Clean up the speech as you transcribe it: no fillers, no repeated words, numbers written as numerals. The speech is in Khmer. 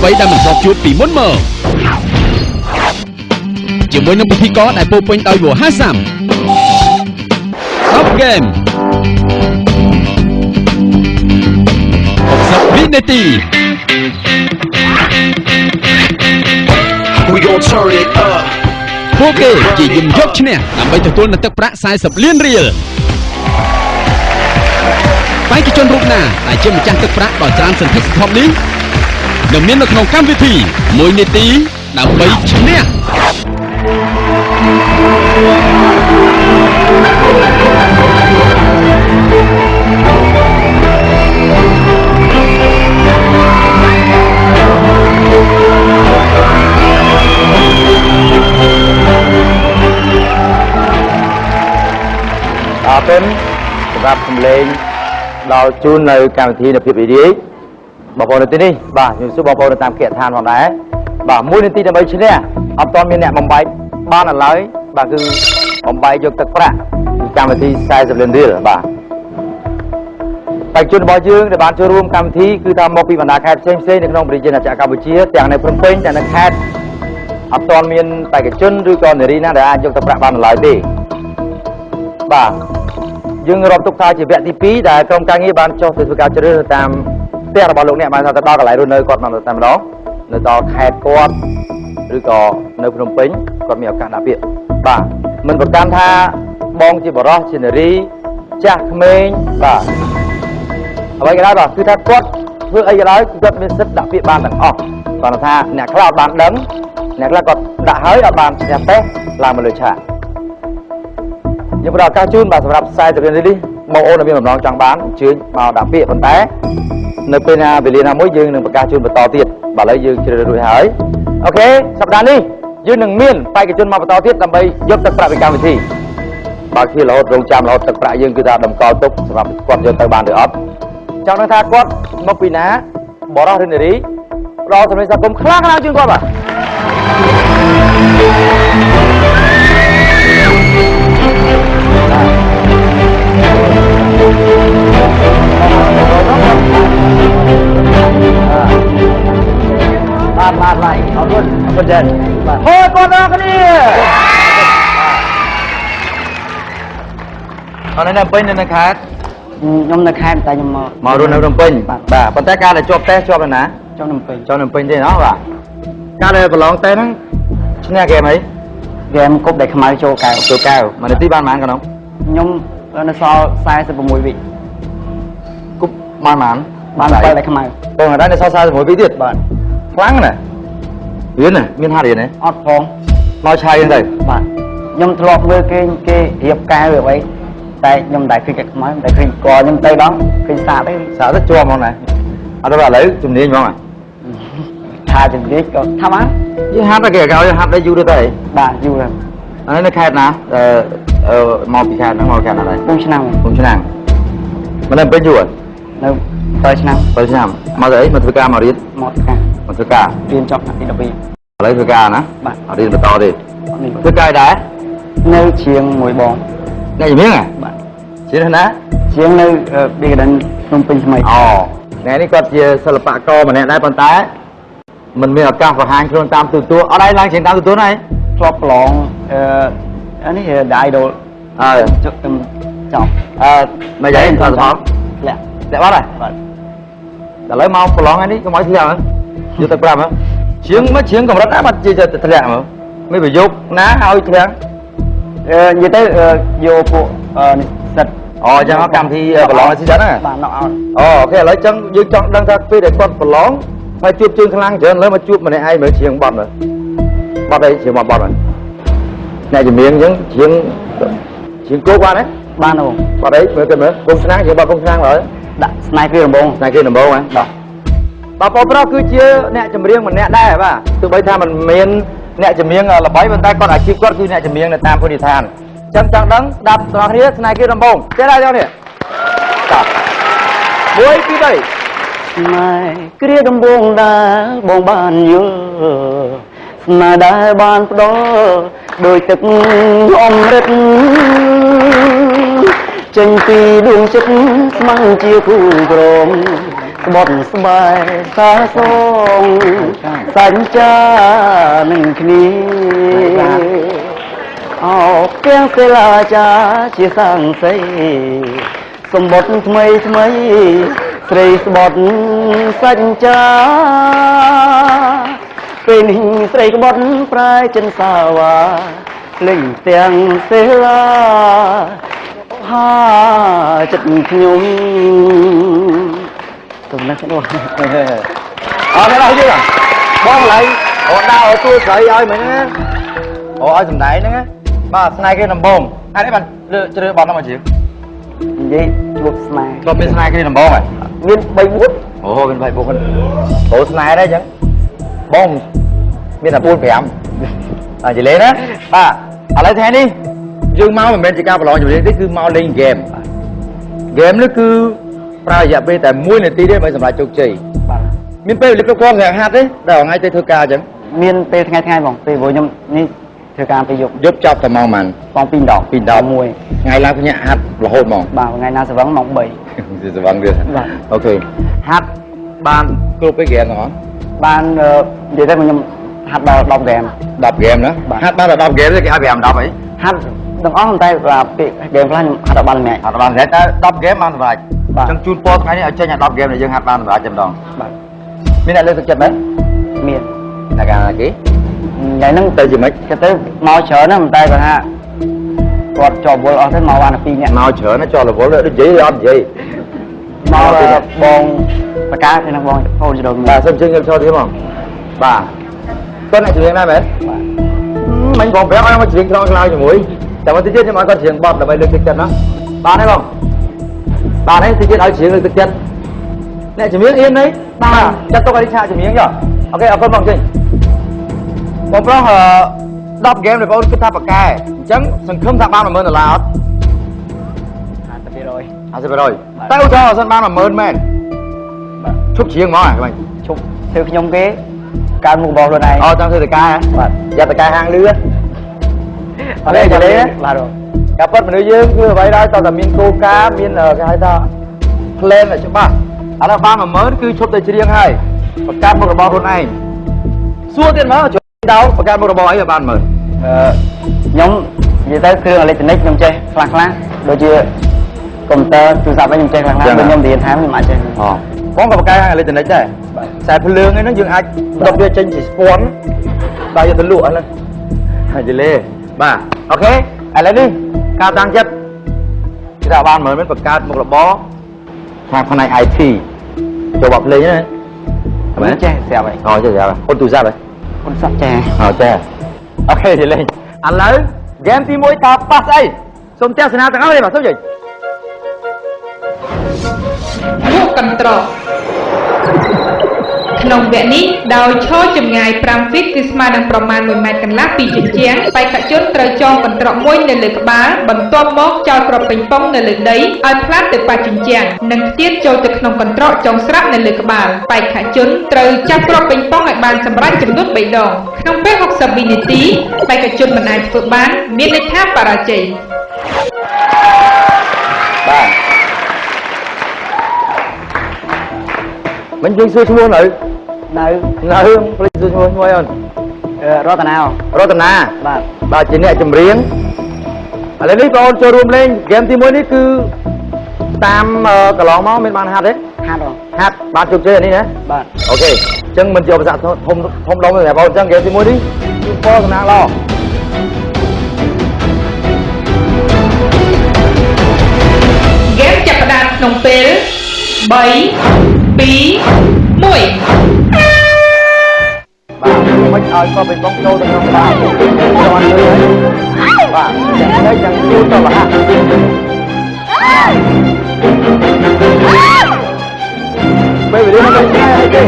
អ្វីដែលមិនធ្លាប់ជួបពីមុនមកជាមួយនឹងពិធីករដែលពោពេញដោយវោហារស័ព្ទ Top Game 60 វិនាទី We gon' turn it up ពួកគេជាយឹមយកឈ្នះដើម្បីទទួលនូវទឹកប្រាក់40លានរៀលបេក្ខជនរូបណាដែលជាម្ចាស់ទឹកប្រាក់ដ៏ច្រើនសន្ធឹកសន្ធាប់នេះនឹងមាននៅក្នុងកម្មវិធី1នាទីដើម្បីឈ្នះអរគុណសម្រាប់សម្លេងដល់ជូននៅកម្មវិធីនៅភាពរីករាយបងប្អូននៅទីនេះបាទខ្ញុំសួរបងប្អូននៅតាមគណៈឋានផងដែរបាទ1នាទីដើម្បីឈ្នះអត់ទាន់មានអ្នកបំបែកបាននៅឡើយបាទគឺបំបែកយកទឹកប្រាក់ពីកម្មវិធី40លានរៀលបាទបេក្ខជនរបស់យើងដែលបានចូលរួមកម្មវិធីគឺថាមកពីបណ្ដាខេត្តផ្សេងៗនៅក្នុងប្រជាជាតិកម្ពុជាទាំងនៅភ្នំពេញទាំងនៅខេត្តអត់ទាន់មានបេក្ខជនឬក៏នារីណាដែលអាចយកទឹកប្រាក់បាននៅឡើយទេបាទយើងរាប់ទុកថាជាវគ្គទី2ដែលក្រុមការងារបានចុះទៅធ្វើការជ្រើសរើសតាមផ្ទះរបស់លោកអ្នកបានថាទៅដល់កន្លែងរស់នៅគាត់បានតែម្ដងនៅដល់ខេត្តគាត់ឬក៏នៅភ្នំពេញគាត់មានឱកាសដាក់ពាក្យបាទមិនប្រកាន់ថាបងជាបរិសុទ្ធជានារីចាស់ក្មេងបាទអ្វីក៏ដោយបាទគឺថាគាត់ធ្វើអីក៏ដោយគាត់មានសិទ្ធិដាក់ពាក្យបានទាំងអស់គាត់ថាអ្នកខ្លះអត់បានដឹងអ្នកខ្លះគាត់ដាក់ហើយអត់បានស្ទះតេស្តឡើងមកលើឆាកយើងផ្ដល់ឱកាសជូនបាទសម្រាប់40នាទីនេះបងអូនមានបំណងចង់បានអញ្ជើញមកដាក់ពាក្យប៉ុន្តែនៅពេលណាវេលាណាមួយយើងនឹងប្រកាសជូនបន្តទៀតបាទឥឡូវយើងជ្រើសរើសរួចហើយអូខេសប្តាហ៍នេះយើងនឹងមានបេក្ខជនមកបន្តទៀតដើម្បីយកទឹកប្រាក់ពីកម្មវិធីបើជារហូតរងចាំរហូតទឹកប្រាក់យើងគឺថាតម្កល់ទុកសម្រាប់គាត់យកទៅបានឬអត់ចង់ដឹងថាគាត់មកពីណាបរិសុទ្ធឬនារីផ្ដល់សម្លេងសង្គមខ្លាំងៗជូនគាត់បាទបាទអរគុណដែរបាទហូរគាត់ដល់គ្នាអរនៅពេញនៅខេត្តខ្ញុំនៅខេត្តតែខ្ញុំមករស់នៅភ្នំពេញបាទប៉ុន្តែការដែលជាប់តេស្តជាប់នៅណាជាប់ភ្នំពេញទេណោះបាទការដែលប្រឡងតេស្តហ្នឹងឈ្នះហ្គេមអីហ្គេមគប់ដែលខ្មៅចូលកៅមួយនាទីបានប៉ុន្មានក្នុងខ្ញុំនៅសល់46វិគប់បាន7ដែលខ្មៅទៅដល់នៅសល់46វិទៀតបាទខ្លាំងណាស់រៀនណាមានហាត់រៀនទេអត់ផងមកឆាយហ្នឹងទៅបាទខ្ញុំធ្លាប់មើលគេរៀបកៅអ្វីតែខ្ញុំមិនដែលឃើញកាក់ខ្មៅមិនដែលឃើញកខ្ញុំទៅដល់ឃើញសាកទៅជាប់ហ្មងណាអត់ទៅឥឡូវជំនាញហ្មងថាជំនាញក៏ថាបានយើងហាត់តែគេកៅយើងហាត់ได้យូរទៅបាទយូរហើយអានេះនៅខេត្តណាមកពីខេត្តហ្នឹងមកខេត្តណាដែរពុំឆ្នាំមិននៅពេញយូរនៅ7ឆ្នាំមកទៅអីមកធ្វើការមករៀនមកធ្វើការរៀនចប់ទី12ឥឡូវធ្វើការណាបាទរៀនបន្តទេធ្វើការដែរនៅជាងមួយបងអ្នកជំនាញបាទជាណាជាងនៅប៊ីកាដិនភ្នំពេញថ្មីអូថ្ងៃនេះគាត់ជាសិល្បករម្នាក់ដែរប៉ុន្តែមិនមានឱកាសបង្ហាញខ្លួនតាមទូទួលអត់ឲ្យឡើងជាងតាមទូទួលហើយធ្លាប់ប្រឡងអានេះ The Idol ចុះទៅចប់មិនយ៉ាងថាថតលាក់បាត់ហើយបាទឥឡូវមកប្រឡងនេះកុំឲ្យធ្លាក់យកទៅប្រាប់ជាងមកជាងកម្រិតណាបាត់ជាធ្លាក់មកមានប្រយោគណាឲ្យធ្លាក់និយាយទៅយកពួកនិស្សិតអូចឹងកម្មវិធីប្រឡងស៊ីសិនណាបាទណោះអត់អូខេឥឡូវចឹងយើងចង់ដឹងថាពេលដែលគាត់ប្រឡងហើយជួបជើងខ្លាំងច្រើនលើមកជួបម្នាក់ឯងមើលជាងបត់មើលបត់អីជាងបត់ហ្នឹងអ្នកជំនាញចឹងជាងគោកបានទេបានហ៎បត់អីមើលគេមើលគុំឆ្នាំងជាងបត់គុំឆ្នាំងហើយដាក់ស្នៃគ្រឿងដំបងហ៎បាទបងប្រុសគឺជាអ្នកចម្រៀងម្នាក់ដែរបាទទោះបីថាมันមានអ្នកចម្រៀងល្បីប៉ុន្តែគាត់អាជីពគាត់គឺអ្នកចម្រៀងនៅតាមភូមិឋានចឹងចង់ដឹងស្ដាប់ទាំងគ្នាស្នៃគ្រឿងដំបងចេះដែរចឹងនេះបាទ1 2 3ស្នៃគ្រឿងដំបងដែរបងបានយល់ស្នេហ៍ដែលបានផ្ដោដោយទឹកអមរិតចេញពីដួងចិត្តស្មងជាគូក្រម ស្បត់ស្បែកសាសងសញ្ចានឹងគ្នាអោពីងសិលាចាជាសង្ស័យសម្បត្តិថ្មីថ្មីស្រីស្បត់សញ្ចាពេលនេះស្រីក្បត់ប្រែចិនសាវាលេងទាំងសិលាហាចិត្តខ្ញុំទំនាក់នោះអត់ឡើយទេបងឡើយអូនដើរទួស្រីឲ្យមិញណាអូឲ្យសំដែងហ្នឹងបាទស្នេហ៍គេដំបងអត់ទេបានលើជ្រើបត់ហ្នឹងមកជាងនិយាយជួបស្នេហ៍ក៏មានស្នេហ៍គេដំបងហ៎មាន3 4អូមាន3 4អូស្នេហ៍ដែរអញ្ចឹងបងមានតែ4 5អញ្ចឹងលេងណាបាទឥឡូវថ្ងៃនេះយើងមកមិនមែនជាការប្រឡងចម្រៀងទេគឺមកលេងហ្គេមនេះគឺប្រើរយៈពេលតែ1នាទីទេមិនសម្រាប់ជោគជ័យបាទមានពេលវេលាគ្រប់គ្រាន់សម្រាប់ហាត់ទេដល់ថ្ងៃទៅធ្វើការអញ្ចឹងមានពេលថ្ងៃបងពេលព្រោះខ្ញុំនេះធ្វើការពេលយប់ចប់តែម៉ោងប៉ុន្មានម៉ោង2 ដង1ថ្ងៃឡើងភ្ញាក់ហាត់រហូតហ្មងបាទថ្ងៃណាស្វឹងម៉ោង3ស្វឹងទៀតបាទអូខេហាត់បានគ្រប់ពេលហ្គេមហ្នឹងបាននិយាយទៅខ្ញុំហាត់ដល់10ហ្គេម10ហ្គេមណាហាត់បានដល់10ហ្គេមទេគេឲ្យ5 10អីហាត់ទាំងអស់តែពេលហ្គេមខ្លះខ្ញុំហាត់ដល់បានម្នាក់តែ10ហ្គេមបានសម្រាប់អញ្ចឹងជូនពរថ្ងៃនេះឲ្យចេញឲ្យ10ហ្គេមដែលយើងហាត់បានសម្រាប់តែម្ដងបាទមានអ្នកលើកទឹកចិត្តមែនមានតែកាលណាគេថ្ងៃហ្នឹងទៅជាម៉េចគេទៅមកច្រើនណាស់តែគាត់ថាគាត់ជាប់វល់អស់ទៅមកបានតែ2នាក់មកច្រើនណាស់ជាប់រវល់ដូចនិយាយអត់និយាយមកបងបកាហ្នឹងបងកូនចដូនបាទសូមជើងខ្ញុំចូលទៀតហ្មងបាទគាត់អ្នកច្រៀងដែរមែនបាទមិញបងប្រាប់ឲ្យមកច្រៀងក្រោយជាមួយតែមកតិចទៀតខ្ញុំឲ្យគាត់ច្រៀងបទដើម្បីលើកទឹកចិត្តណាបានទេបងបាទនេះតិចទៀតឲ្យច្រៀងលើកទឹកចិត្តអ្នកច្រៀងអៀននេះបាទចាត់ទុកឲ្យឆាកច្រៀងចុះអូខេអរគុណបងចេញបងប្រុស10ហ្គេមដែលបងគិតថាប៉ាកែអញ្ចឹងសង្ឃឹមថាបាន$10000អត់50%តែឧទាហរណ៍សិនបាន$10000មែនបាទឈប់ច្រៀងហ្មងហ្នឹងឈប់ធ្វើខ្ញុំគេកើតមុខបោះខ្លួនឯងអូចង់ធ្វើតកាបាទយ៉ាតកាហាងលឿអត់ទេចាទេបាទការពិតមនុស្សយើងគឺអ្វីដែរតើតែមានគោលការណ៍មានគេហៅថា plan ឲ្យច្បាស់ឥឡូវបាន$10000គឺឈប់ទៅច្រៀងហើយបង្កើតមុខរបរខ្លួនឯងសួរទៀតមកជួយដោបង្កើតមុខរបរអីឲ្យបាន$10000ខ្ញុំនិយាយទៅគ្រឿងអេឡិចត្រូនិកខ្ញុំចេះខ្លះដូចជាកុំព្យូទ័រទូរស័ព្ទវិញខ្ញុំចេះខ្លះដូចខ្ញុំរៀនថាខ្ញុំអាចចេះបងក៏បង្កើតអេឡិចត្រូនិកដែរខ្សែភ្លើងហ្នឹងយើងអាចដុតវាចេញពីស្ពាន់តែយកទៅលក់ហ្នឹងហើយយលេបាទអូខេឥឡូវនេះការតាំងចិត្តគេថាបាន$10000បង្កើតមុខរបរខាងផ្នែក IT ចូលបបភ្លេងណាមែនចេះស្រាប់ហើយអូចេះស្រាប់អូនទូរស័ព្ទហើយអូនសក់ចេះអូចេះអូខេយលេឥឡូវហ្គេមទី1តើប៉ះស្អីសូមទស្សនាទាំងអស់ទេបាទសូមជិះមួកកន្ត្រកក្នុងវគ្គនេះដោយឈរចម្ងាយ5 feet គឺស្មើនឹងប្រមាណ1 ម៉ែត្រកន្លះពីជញ្ជាំងបេក្ខជនត្រូវចងកន្ត្រកមួយនៅលើក្បាលបន្ទាប់មកចោលគ្រាប់ប៉េងប៉ុងនៅលើដីឲ្យផ្លាតទៅប៉ះជញ្ជាំងនិងផ្ទៀតចូលទៅក្នុងកន្ត្រកចងស្រាប់នៅលើក្បាលបេក្ខជនត្រូវចាប់គ្រាប់ប៉េងប៉ុងឲ្យបានសម្រេចចំនួន3 ដងក្នុងពេល60វិនាទីបេក្ខជនមិនអាចធ្វើបានមានន័យថាបរាជ័យបាទមិនយើងសួរឈ្មោះនៅភ្លេចសួរឈ្មោះឲ្យអូនរតនាបាទជាអ្នកចម្រៀងឥឡូវនេះបងអូនចូលរួមលេងហ្គេមទី1នេះគឺតាមកន្លងមកមានបានហាត់ទេហាត់បានជោគជ័យអានេះណាបាទអូខេអញ្ចឹងមិនជាឧបសគ្គធំដុំទេបងអូនអញ្ចឹងហ្គេមទី1នេះគឺពណ៌សំណាងល្អហ្គេមចាប់ផ្ដើមក្នុងពេល3 2 1បាទមិនឲ្យក៏បេះបងចូលទៅក្នុងក្បាលចូលអត់លឿនបាទចាំជួទៅលះពេលវេលាមិនស្អាតទេ